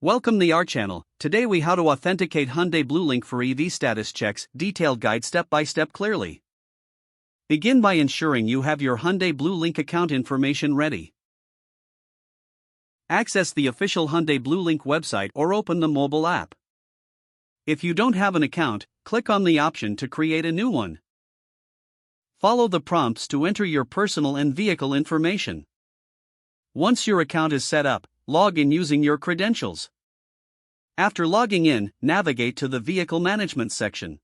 Welcome to our channel. Today we how to authenticate Hyundai Bluelink for EV status checks, detailed guide step by step clearly. Begin by ensuring you have your Hyundai Bluelink account information ready. Access the official Hyundai Bluelink website or open the mobile app. If you don't have an account, click on the option to create a new one. Follow the prompts to enter your personal and vehicle information. Once your account is set up, log in using your credentials. After logging in, navigate to the Vehicle Management section.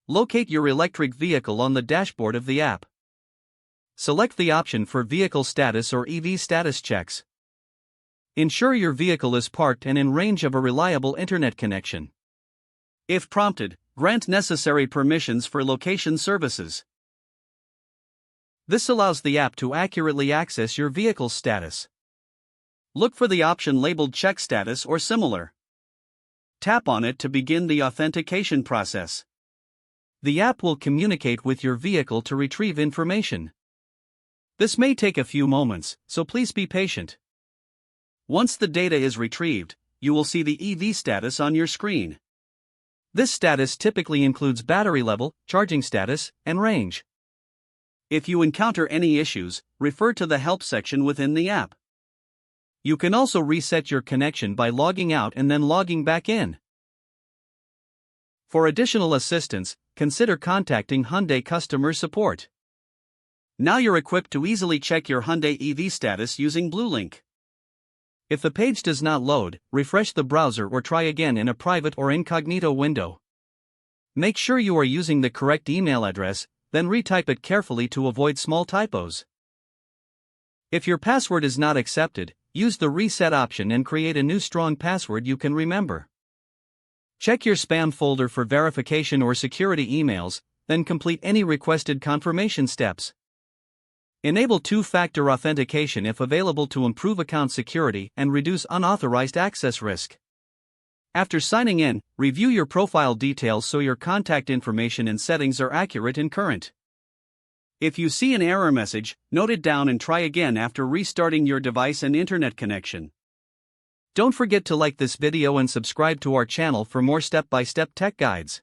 Locate your electric vehicle on the dashboard of the app. Select the option for Vehicle Status or EV Status Checks. Ensure your vehicle is parked and in range of a reliable internet connection. If prompted, grant necessary permissions for location services. This allows the app to accurately access your vehicle's status. Look for the option labeled Check Status or similar. Tap on it to begin the authentication process. The app will communicate with your vehicle to retrieve information. This may take a few moments, so please be patient. Once the data is retrieved, you will see the EV status on your screen. This status typically includes battery level, charging status, and range. If you encounter any issues, refer to the help section within the app. You can also reset your connection by logging out and then logging back in. For additional assistance, consider contacting Hyundai customer support. Now you're equipped to easily check your Hyundai EV status using Bluelink. If the page does not load, refresh the browser or try again in a private or incognito window. Make sure you are using the correct email address, then retype it carefully to avoid small typos. If your password is not accepted, use the reset option and create a new strong password you can remember. Check your spam folder for verification or security emails, then complete any requested confirmation steps. Enable two-factor authentication if available to improve account security and reduce unauthorized access risk. After signing in, review your profile details so your contact information and settings are accurate and current. If you see an error message, note it down and try again after restarting your device and internet connection. Don't forget to like this video and subscribe to our channel for more step-by-step tech guides.